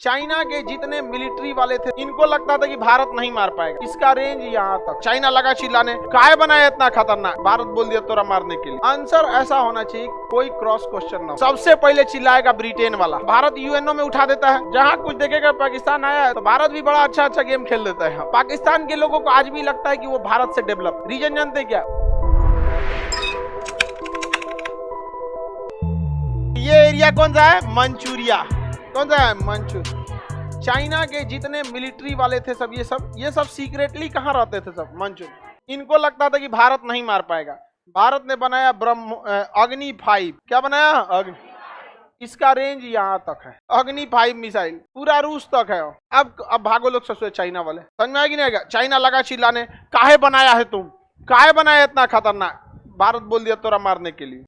China के जितने military वाले थे इनको लगता था कि भारत नहीं मार पाएगा। इसका रेंज यहाँ तक। चाइना लगा चिल्लाने, काहे बनाया इतना खतरनाक, भारत बोल दिया तोरा मारने के लिए। आंसर ऐसा होना चाहिए कोई क्रॉस क्वेश्चन ना हो। सबसे पहले चिल्लाएगा ब्रिटेन वाला, भारत यूएनओ में उठा देता है। जहाँ कुछ देखेगा पाकिस्तान आया है तो भारत भी बड़ा अच्छा गेम खेल देता है। पाकिस्तान के लोगों को आज भी लगता है कि वो भारत से डेवलप। रीजन जानते क्या? ये एरिया कौन सा है? मंचूरिया। कौन सा है? मंचूर। चाइना के जितने मिलिट्री वाले थे सब ये सब सीक्रेटली कहाँ रहते थे? सब मंचूर। इनको लगता था कि भारत नहीं मार पाएगा। भारत ने बनाया अग्नि 5। क्या बनाया? अग्नि। इसका रेंज यहाँ तक है। अग्नि 5 मिसाइल पूरा रूस तक है। अब भागो लोग सबसे चाइना वाले। समझ में आएगी नहीं आएगा? चाइना लगा चिल्लाने, काहे बनाया है तुम, काहे बनाया इतना खतरनाक, भारत बोल दिया तोरा मारने के लिए।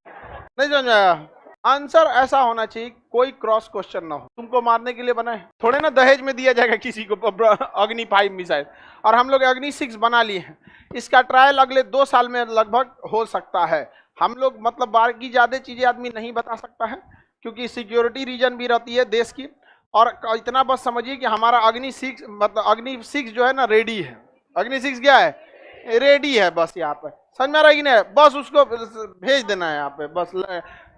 नहीं समझ आया? आंसर ऐसा होना चाहिए कोई क्रॉस क्वेश्चन ना हो। तुमको मारने के लिए बनाए थोड़े ना दहेज में दिया जाएगा किसी को अग्नि 5 मिसाइल। और हम लोग अग्नि 6 बना लिए हैं। इसका ट्रायल अगले 2 साल में लगभग हो सकता है। हम लोग मतलब बाकी ज्यादा चीजें आदमी नहीं बता सकता है क्योंकि सिक्योरिटी रीजन भी रहती है देश की। और इतना बस समझिए कि हमारा अग्नि 6 मतलब अग्नि 6 जो है ना रेडी है। अग्नि 6 क्या है? रेडी है। बस यहाँ पे समझ में आ रहा है कि नहीं? बस उसको भेज देना है यहाँ पे। बस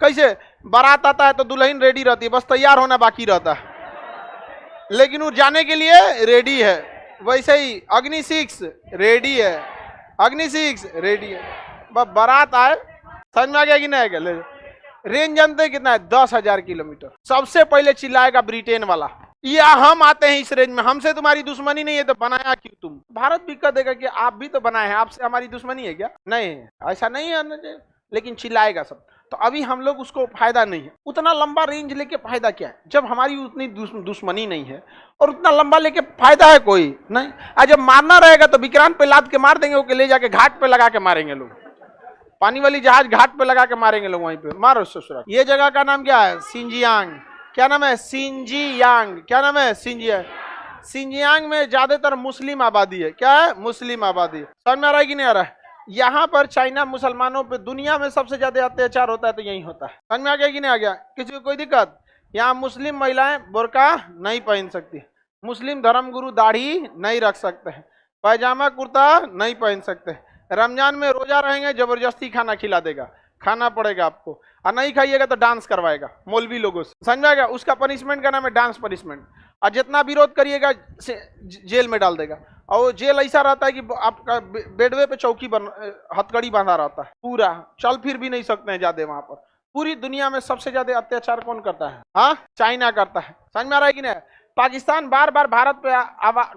कैसे बारात आता है तो दुल्हन रेडी रहती है, बस तैयार होना बाकी रहता है, लेकिन वो जाने के लिए रेडी है। वैसे ही अग्नि 6 रेडी है। अग्नि 6 रेडी है। बस बारात आए। समझ में आ गया कि नहीं आएगा? रेंज जानते हैं कितना है? 10,000 किलोमीटर। सबसे पहले चिल्लाएगा ब्रिटेन वाला, या हम आते हैं इस रेंज में, हमसे तुम्हारी दुश्मनी नहीं है तो बनाया क्यों तुम? भारत भी कह देगा कि आप भी तो बनाए हैं, आपसे हमारी दुश्मनी है क्या? नहीं, ऐसा नहीं है, लेकिन चिल्लाएगा सब। तो अभी हम लोग उसको फायदा नहीं है। उतना लंबा रेंज लेके फायदा क्या है जब हमारी उतनी दुश्मनी नहीं है? और उतना लंबा लेके फायदा है कोई नहीं। आज जब मारना रहेगा तो विक्रांत पे लाद के मार देंगे, वो ले जाके घाट पे लगा के मारेंगे लोग। पानी वाली जहाज घाट पे लगा के मारेंगे लोग, वहीं पे मारो ससुरा। ये जगह का नाम क्या है? सिंजियांग। क्या नाम है? सिंजियांग। क्या नाम है? सिंजियांग। सिंजियांग में ज्यादातर मुस्लिम आबादी है। क्या है? मुस्लिम आबादी। समझ में आ रहा है कि नहीं आ रहा है? यहाँ पर चाइना मुसलमानों पे दुनिया में सबसे ज्यादा अत्याचार होता है तो यही होता है। समझ में आ गया कि नहीं आ गया? किसी को कोई दिक्कत? यहाँ मुस्लिम महिलाएं बुर्का नहीं पहन सकती, मुस्लिम धर्मगुरु दाढ़ी नहीं रख सकते हैं, पैजामा कुर्ता नहीं पहन सकते, रमजान में रोजा रहेंगे जबरदस्ती खाना खिला देगा, खाना पड़ेगा आपको, और नहीं खाइएगा तो डांस करवाएगा मौलवी लोगों से। समझाएगा? उसका पनिशमेंट का नाम है डांस पनिशमेंट। और जितना विरोध करिएगा जेल में डाल देगा। और वो जेल ऐसा रहता है कि आपका बेडवे पे चौकी हथकड़ी बांधा रहता है, पूरा चल फिर भी नहीं सकते हैं ज्यादा वहां पर। पूरी दुनिया में सबसे ज्यादा अत्याचार कौन करता है? हाँ, चाइना करता है। समझ में आ रहा है कि नहीं? पाकिस्तान बार बार भारत पे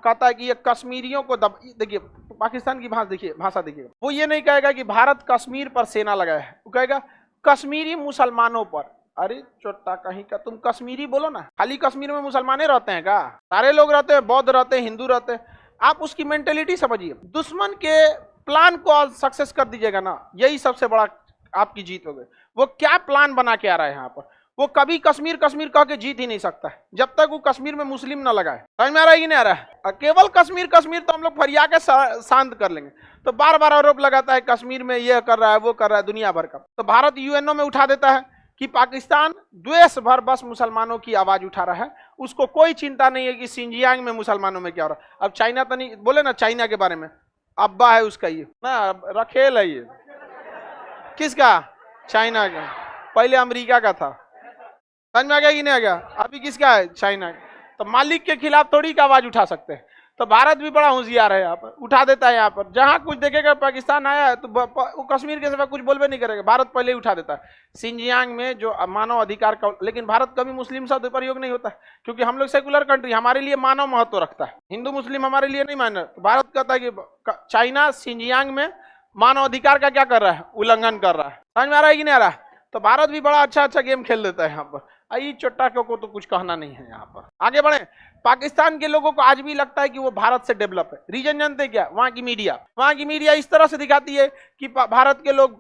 कहता है कि ये कश्मीरियों को देखिए पाकिस्तान की भाषा देखिए, वो ये नहीं कहेगा कि भारत कश्मीर पर सेना लगाया है, वो कहेगा कश्मीरी मुसलमानों पर। अरे चोट्टा कहीं का, तुम कश्मीरी बोलो ना। खाली कश्मीर में मुसलमाने रहते हैं का? सारे लोग रहते हैं, बौद्ध रहते हैं, हिंदू रहते हैं। आप उसकी मेंटेलिटी समझिए। दुश्मन के प्लान को सक्सेस कर दीजिएगा ना, यही सबसे बड़ा आपकी जीत हो गई। वो क्या प्लान बना के आ रहा है यहाँ पर? वो कभी कश्मीर कश्मीर कह के जीत ही नहीं सकता है जब तक वो कश्मीर में मुस्लिम ना लगाए। समझ में आ रहा है कि नहीं आ रहा है? केवल कश्मीर कश्मीर तो हम लोग फरिया के शांत कर लेंगे। तो बार बार आरोप लगाता है कश्मीर में ये कर रहा है, वो कर रहा है, दुनिया भर का। तो भारत यूएनओ में उठा देता है कि पाकिस्तान द्वेष भर बस मुसलमानों की आवाज उठा रहा है, उसको कोई चिंता नहीं है कि सिंजियांग में मुसलमानों में क्या हो रहा है। अब चाइना तो नहीं बोले ना, चाइना के बारे में अब्बा है उसका ये ना, रखेल है ये। किसका? चाइना का। पहले अमेरिका का था। समझ में आ गया कि नहीं आ गया? अभी किसका है? चाइना। तो मालिक के खिलाफ थोड़ी का आवाज उठा सकते हैं। तो भारत भी बड़ा होशियार है, यहाँ पर उठा देता है। यहाँ पर जहां कुछ देखेगा पाकिस्तान आया है तो वो कश्मीर के सिवा कुछ बोलबे नहीं करेगा, भारत पहले ही उठा देता है। सिंजियांग में जो मानव अधिकार का, लेकिन भारत कभी मुस्लिम शब्द प्रयोग नहीं होता है क्योंकि हम लोग सेकुलर कंट्री, हमारे लिए मानव महत्व रखता है। हिंदू मुस्लिम हमारे लिए नहीं माना। तो भारत कहता है कि चाइना सिंजियांग में मानव अधिकार का क्या कर रहा है? उल्लंघन कर रहा है। समझ में आ रहा है कि नहीं आ रहा है? तो भारत भी बड़ा अच्छा गेम खेल देता है यहाँ पर। आई चोट्टा को तो कुछ कहना नहीं है यहाँ पर। आगे बढ़े। पाकिस्तान के लोगों को आज भी लगता है कि वो भारत से डेवलप है। रीजन जानते हैं क्या? वहाँ की मीडिया इस तरह से दिखाती है कि भारत के लोग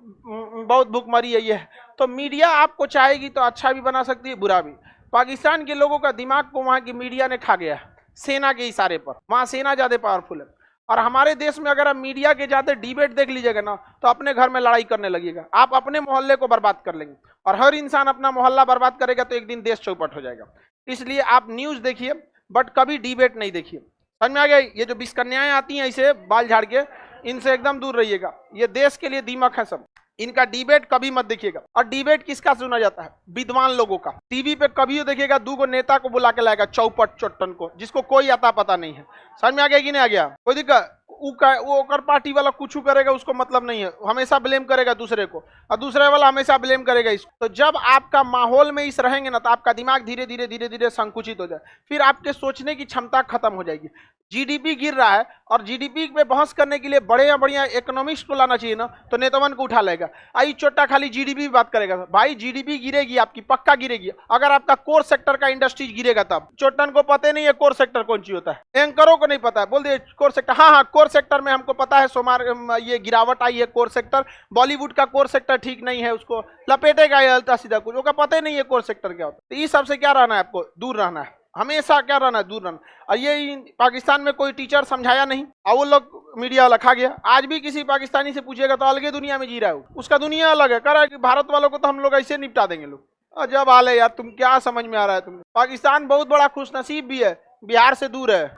बहुत भूखमरी है ये। तो मीडिया आपको चाहेगी तो अच्छा भी बना सकती है, बुरा भी। पाकिस्तान के लोगों का दिमाग को वहाँ की मीडिया ने खा गया सेना के इशारे पर। वहाँ सेना ज्यादा पावरफुल है। और हमारे देश में अगर आप मीडिया के जाते डिबेट देख लीजिएगा ना, तो अपने घर में लड़ाई करने लगेगा, आप अपने मोहल्ले को बर्बाद कर लेंगे। और हर इंसान अपना मोहल्ला बर्बाद करेगा तो एक दिन देश चौपट हो जाएगा। इसलिए आप न्यूज देखिए बट कभी डिबेट नहीं देखिए। समझ में आ गया? ये जो विषकन्याएं आती हैं इसे बाल झाड़ के, इनसे एकदम दूर रहिएगा। ये देश के लिए दीमक है सब। इनका डिबेट कभी मत देखिएगा। और डिबेट किसका सुना जाता है? विद्वान लोगों का। टीवी पे कभी देखिएगा 2 नेता को बुला के लाएगा, चौपट चोट्टन को, जिसको कोई आता पता नहीं है। समझ में आ गया कि नहीं आ गया? कोई दिक्कत? वो पार्टी वाला कुछ करेगा उसको मतलब नहीं है, हमेशा ब्लेम करेगा दूसरे को, और दूसरे वाला हमेशा ब्लेम करेगा इसको। तो जब आपका माहौल में इस रहेंगे ना, तो आपका दिमाग धीरे धीरे संकुचित हो जाए, फिर आपके सोचने की क्षमता खत्म हो जाएगी। जीडीपी गिर रहा है और जीडीपी पे बहस करने के लिए बढ़िया इकोनॉमिस्ट को लाना चाहिए ना, तो नेतावन को उठा लेगा। आई चोटा खाली जीडीपी बात करेगा। भाई जीडीपी गिरेगी आपकी, पक्का गिरेगी, अगर आपका कोर सेक्टर का इंडस्ट्रीज गिरेगा तब। चोटन को पता नहीं है कोर सेक्टर कौन सी होता है, एंकरों को नहीं पता है, बोल दिए कोर सेक्टर। हाँ कोर सेक्टर में हमको पता है, सोमार ये गिरावट आई है कोर सेक्टर, बॉलीवुड का कोर सेक्टर ठीक नहीं है, उसको लपेटेगा ये उल्टा सीधा कुछ, उसका पता ही नहीं है कोर सेक्टर क्या होता है। तो इस सबसे क्या रहना है आपको? दूर रहना है, हमेशा क्या रहना है? दूर रहना। और ये पाकिस्तान में कोई टीचर समझाया नहीं, और वो लोग मीडिया लखा गया। आज भी किसी पाकिस्तानी से पूछेगा तो अलग दुनिया में जी रहा है, उसका दुनिया अलग है। कह रहा है कि भारत वालों को तो हम लोग ऐसे निपटा देंगे लोग। जब हाल है यार, तुम क्या समझ में आ रहा है तुम? पाकिस्तान बहुत बड़ा खुशनसीब भी है, बिहार से दूर है।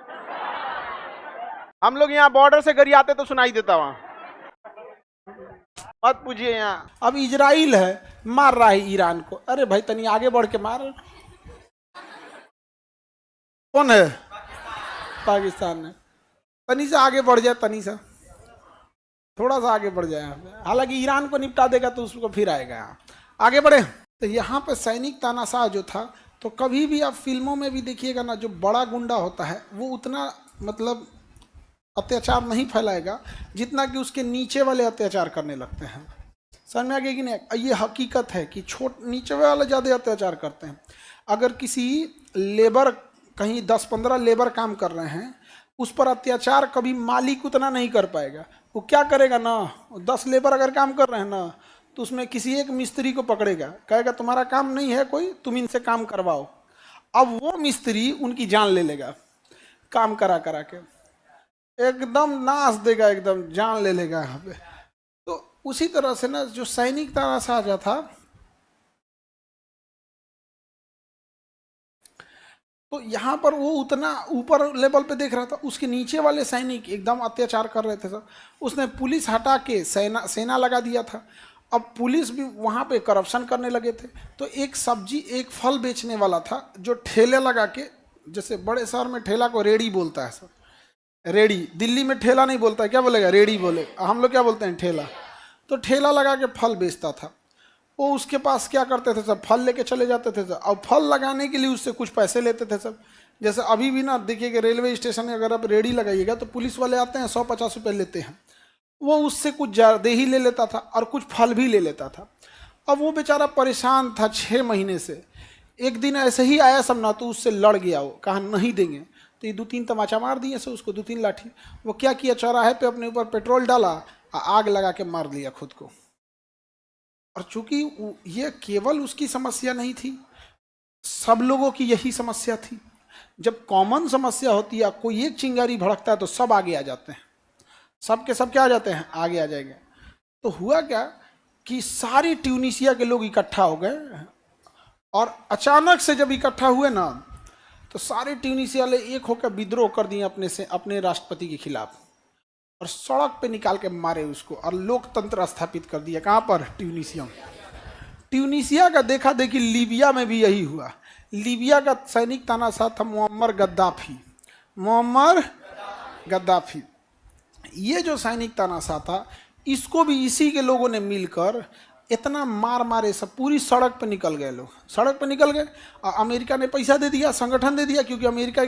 हम लोग यहाँ बॉर्डर से गरियाते तो सुनाई देता वहां, मत पूछिए। यहाँ अब इजराइल है, मार रहा है ईरान को। अरे भाई तनी आगे बढ़ के मार। कौन है? पाकिस्तान है। तनी से आगे बढ़ जाए, तनी सा थोड़ा सा आगे बढ़ जाए। हालांकि ईरान को निपटा देगा तो उसको फिर आएगा। यहाँ आगे बढ़े तो यहाँ पे सैनिक तानाशाह जो था, तो कभी भी आप फिल्मों में भी देखिएगा ना, जो बड़ा गुंडा होता है वो उतना मतलब अत्याचार नहीं फैलाएगा जितना कि उसके नीचे वाले अत्याचार करने लगते हैं। समझ में आ गया कि नहीं? ये हकीकत है कि नीचे वाले ज़्यादा अत्याचार करते हैं। अगर किसी लेबर, कहीं 10-15 लेबर काम कर रहे हैं, उस पर अत्याचार कभी मालिक उतना नहीं कर पाएगा। वो क्या करेगा ना, 10 लेबर अगर काम कर रहे हैं ना, तो उसमें किसी एक मिस्त्री को पकड़ेगा, कहेगा तुम्हारा काम नहीं है कोई, तुम इनसे काम करवाओ। अब वो मिस्त्री उनकी जान ले लेगा, काम करा करा के एकदम नाश देगा, एकदम जान ले लेगा यहाँ पे। तो उसी तरह से ना, जो सैनिक तानाशाह था, तो यहाँ पर वो उतना ऊपर लेवल पे देख रहा था, उसके नीचे वाले सैनिक एकदम अत्याचार कर रहे थे सब। उसने पुलिस हटा के सेना लगा दिया था। अब पुलिस भी वहाँ पे करप्शन करने लगे थे। तो एक सब्जी, एक फल बेचने वाला था, जो ठेले लगा के, जैसे बड़े शहर में ठेला को रेड़ी बोलता है सर, रेड़ी। दिल्ली में ठेला नहीं बोलता है, क्या बोलेगा? रेड़ी बोले। हम लोग क्या बोलते हैं? ठेला। तो ठेला लगा के फल बेचता था वो। उसके पास क्या करते थे सब? फल लेके चले जाते थे सब, और फल लगाने के लिए उससे कुछ पैसे लेते थे सब। जैसे अभी भी ना देखिए कि रेलवे स्टेशन में अगर आप रेडी लगाइएगा तो पुलिस वाले आते हैं, 100-50 रुपये लेते हैं। वो उससे कुछ ज़्यादा ही ले लेता था और कुछ फल भी ले लेता था। अब वो बेचारा परेशान था 6 महीने से। एक दिन ऐसे ही आया सब ना, तो उससे लड़ गया। वो कहा नहीं देंगे, तो ये 2-3 तमाचा मार दिए से उसको, 2-3 लाठी। वो क्या किया, चौराहे पे अपने ऊपर पेट्रोल डाला और आग लगा के मार लिया खुद को। और चूंकि ये केवल उसकी समस्या नहीं थी, सब लोगों की यही समस्या थी। जब कॉमन समस्या होती है, कोई एक चिंगारी भड़कता है तो सब आगे आ जाते हैं, सब के सब क्या आ जाते हैं? आगे आ जाएंगे। तो हुआ क्या कि सारी ट्यूनीशिया के लोग इकट्ठा हो गए, और अचानक से जब इकट्ठा हुए ना, तो सारे ट्यूनीशिया वाले एक होकर विद्रोह कर दिए अपने राष्ट्रपति के खिलाफ, और सड़क पे निकाल के मारे उसको, और लोकतंत्र स्थापित कर दिया। कहाँ पर? ट्यूनीशिया में। ट्यूनीशिया का देखा देखी लीबिया में भी यही हुआ। लीबिया का सैनिक तानाशाह था मुअम्मर गद्दाफी। ये जो सैनिक तानाशाह था, इसको भी इसी के लोगों ने मिलकर इतना मार मारे, सब पूरी सड़क पे निकल गए लोग, सड़क पे निकल गए। और अमेरिका ने पैसा दे दिया, संगठन दे दिया, क्योंकि अमेरिका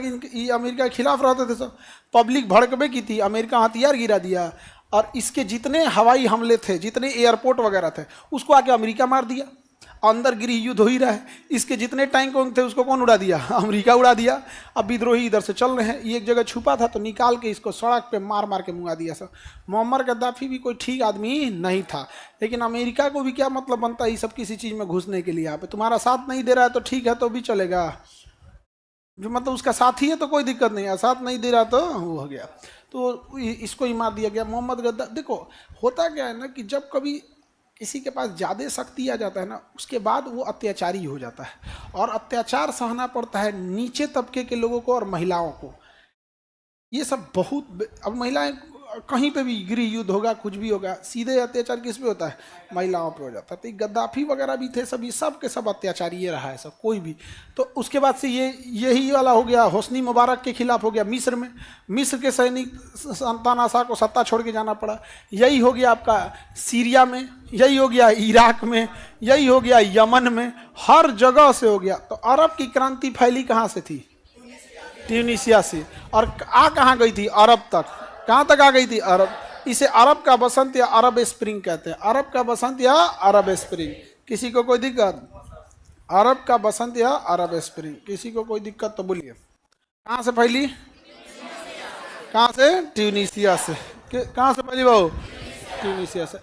के खिलाफ रहते थे सब। पब्लिक भड़कबे की थी, अमेरिका हथियार गिरा दिया, और इसके जितने हवाई हमले थे, जितने एयरपोर्ट वगैरह थे, उसको आके अमेरिका मार दिया। अंदर गृह युद्ध हो ही रहा है। इसके जितने टैंक थे उसको कौन उड़ा दिया? अमेरिका उड़ा दिया। अब विद्रोही इधर से चल रहे हैं, ये एक जगह छुपा था तो निकाल के इसको सड़क पे मार मार के मुंगा दिया सब। मुअम्मर गद्दाफी भी कोई ठीक आदमी नहीं था, लेकिन अमेरिका को भी क्या मतलब बनता है ये सब किसी चीज़ में घुसने के लिए? यहाँ पे तुम्हारा साथ नहीं दे रहा है तो ठीक है, तो भी चलेगा। जो मतलब उसका साथी है तो कोई दिक्कत नहीं है, साथ नहीं दे रहा तो वो हो गया, तो इसको ही मार दिया गया। मोहम्मद गद्दाफी। देखो होता क्या है ना, कि जब कभी किसी के पास ज़्यादा शक्ति आ जाता है ना, उसके बाद वो अत्याचारी हो जाता है, और अत्याचार सहना पड़ता है नीचे तबके के लोगों को और महिलाओं को। ये सब बहुत, अब महिलाएं कहीं पे भी गृह युद्ध होगा, कुछ भी होगा, सीधे अत्याचार किस पे होता है? महिलाओं पे हो जाता है। तो गद्दाफी वगैरह भी थे सब, ये सब के सब अत्याचारी ये रहा है सब, कोई भी। तो उसके बाद से यही वाला हो गया, होस्नी मुबारक के खिलाफ हो गया मिस्र में, मिस्र के सैनिक संतानाशा को सत्ता छोड़ के जाना पड़ा। यही हो गया आपका सीरिया में, यही हो गया इराक में, यही हो गया यमन में, हर जगह से हो गया। तो अरब की क्रांति फैली कहाँ से थी? ट्यूनीशिया से। और कहाँ गई थी? अरब तक। कहाँ तक आ गई थी? अरब। इसे अरब का बसंत या अरब स्प्रिंग कहते हैं। अरब का बसंत या अरब स्प्रिंग। किसी को कोई दिक्कत? अरब का बसंत या अरब स्प्रिंग। किसी को कोई दिक्कत तो बोलिए। कहाँ से फैली? कहाँ से? ट्यूनीशिया से। कहाँ से फैली बहू? ट्यूनीशिया से।